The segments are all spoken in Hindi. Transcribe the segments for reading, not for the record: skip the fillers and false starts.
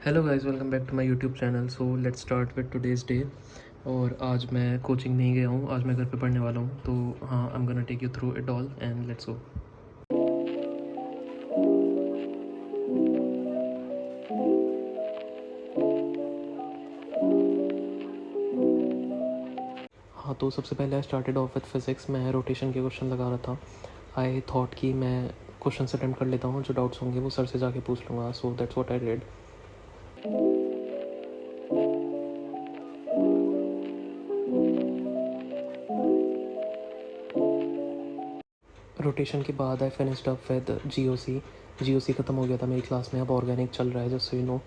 Hello guys, welcome back to my YouTube channel. So let's start with today's day. और आज मैं कोचिंग नहीं गया हूँ, आज मैं घर पे पढ़ने वाला हूँ। तो हाँ, I am gonna take you through it all and let's go. हाँ, तो सबसे पहले I started off with physics. मैं रोटेशन के क्वेश्चन लगा रहा था। आई थॉट कि मैं क्वेश्चन अटैम्प्ट कर लेता हूँ, जो डाउट्स होंगे वो सर से जाके पूछ लूँगा। So that's what I did. Rotation के बाद I finished up with GOC ख़त्म हो गया था मेरी क्लास में। अब ऑर्गेनिक चल रहा है, जस्ट सो यू नो।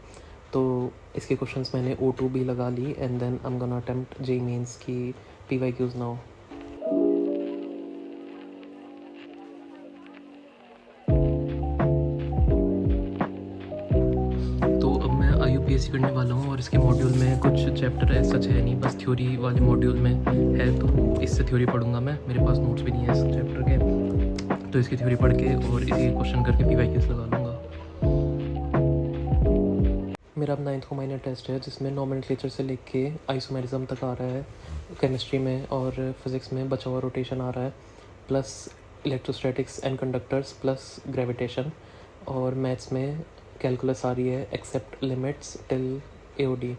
तो इसके क्वेश्चंस मैंने O2 भी लगा ली and then I am gonna attempt JEE mains की PYQs नाउ। तो अब मैं IUPAC करने वाला हूँ और इसके मॉड्यूल में कुछ चैप्टर है सच है नहीं, बस थ्योरी वाले मॉड्यूल में है। तो इससे थ्योरी पढ़ूंगा मैं, मेरे पास नोट्स भी नहीं है इस चैप्टर के। तो इसकी थ्योरी पढ़ के और इसी क्वेश्चन करके PYQs लगा लूँगा। मेरा अब 9th को माइनर टेस्ट है, जिसमें नॉमेनक्लेचर से लेके आइसोमेरिज्म तक आ रहा है केमिस्ट्री में, और फिज़िक्स में बचा हुआ रोटेशन आ रहा है, plus electrostatics and conductors, plus gravitation. और मैथ्स में कैलकुलस आ रही है except limits till AOD।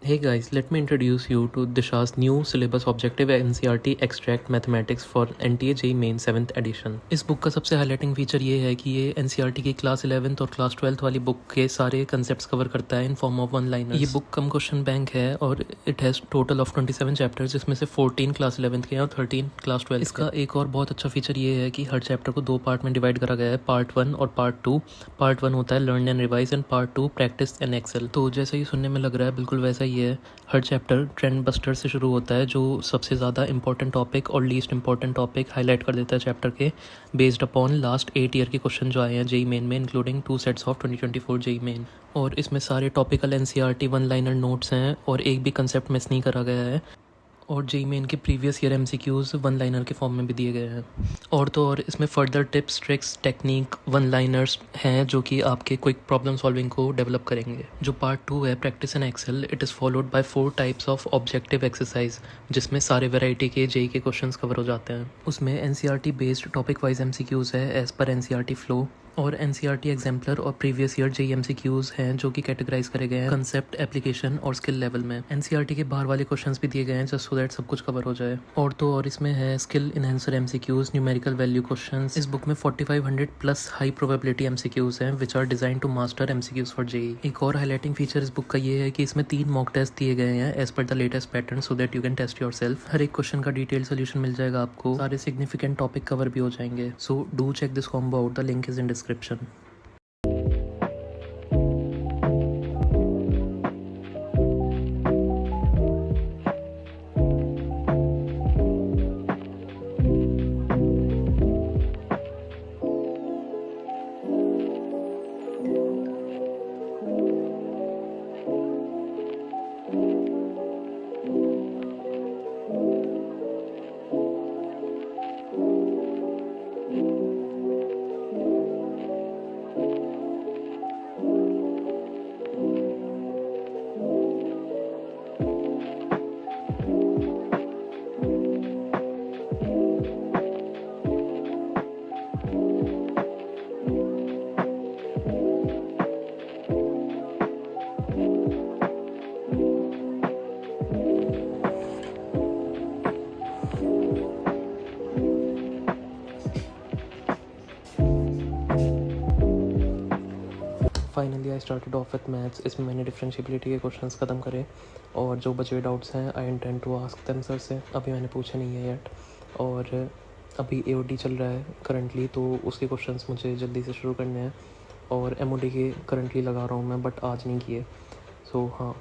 Hey guys, let me introduce you to Disha's new syllabus objective NCERT Extract Mathematics for NTA JEE Main 7th edition। इस बुक का सबसे हाईलाइटिंग फीचर ये है कि ये NCERT की क्लास 11th और क्लास 12th वाली बुक के सारे कंसेप्ट्स कवर करता है in form of one liners. ये बुक कम क्वेश्चन बैंक है और it has total of 27 chapters, जिसमें से 14 क्लास 11th के हैं और 13 क्लास 12th। इसका एक और बहुत अच्छा फीचर ये है कि हर चैप्टर को 2 पार्ट में डिवाइड करा गया है, पार्ट 1 और पार्ट 2। पार्ट 1 होता है learn and revise and part 2 practice and excel. तो जैसा ही सुनने में लग रहा है बिल्कुल वैसा ही है। हर चैप्टर ट्रेंड बस्टर से शुरू होता है, जो सबसे ज़्यादा इंपॉर्टेंट टॉपिक और लीस्ट इंपॉर्टेंट टॉपिक हाईलाइट कर देता है चैप्टर के, बेस्ड अपॉन लास्ट 8 ईयर के क्वेश्चन जो आए हैं जेई मेन में, including 2 sets of 2024 JEE Main. और इसमें सारे topical NCERT one liner notes हैं और एक भी कंसेप्ट मिस नहीं करा गया है। और जेई मेन के previous year MCQs one liner के फॉर्म में भी दिए गए हैं। और तो और इसमें further tips, tricks, technique, one liners हैं जो कि आपके क्विक प्रॉब्लम सॉल्विंग को डेवलप करेंगे। जो पार्ट 2 है practice and excel, it is followed by 4 types of objective exercise, जिसमें सारे वैरायटी के जेई के क्वेश्चंस कवर हो जाते हैं। उसमें NCERT based topic wise MCQs है एज पर NCERT फ्लो, और NCERT एग्जाम्पलर और प्रीवियस ईयर जेई MCQs हैं जो कि कैटेगराइज करे गए हैं कंसेप्ट, एप्लीकेशन और स्किल लेवल में। NCERT के बाहर वाले क्वेश्चंस भी दिए गए हैं जस्ट सो दैट सब कुछ कवर हो जाए। और तो और इसमें है skill enhancer MCQs, numerical value questions. इस बुक में 4500 प्लस हाई प्रोबेबिलिटी MCQs हैं which are design to master MCQs for JEE. एक और हाईलाइटिंग फीचर इस बुक का ये है कि इसमें 3 मॉक टेस्ट दिए गए हैं as per the latest pattern, so that you can test yourself. हर एक क्वेश्चन का डिटेल सोल्यूशन मिल जाएगा आपको, सारे सिग्निफिकेंट टॉपिक कवर भी हो जाएंगे। So do check this combo out, the link is in description. Finally I started off with maths. इसमें मैंने डिफरेंशिएबिलिटी के क्वेश्चंस ख़त्म करे और जो बचे हुए डाउट्स हैं I intend to ask them sir से। अभी मैंने पूछा नहीं है येट, और अभी AOD चल रहा है करंटली, तो उसके क्वेश्चंस मुझे जल्दी से शुरू करने हैं। और MOD के करंटली लगा रहा हूँ मैं, बट आज नहीं किए। सो हाँ,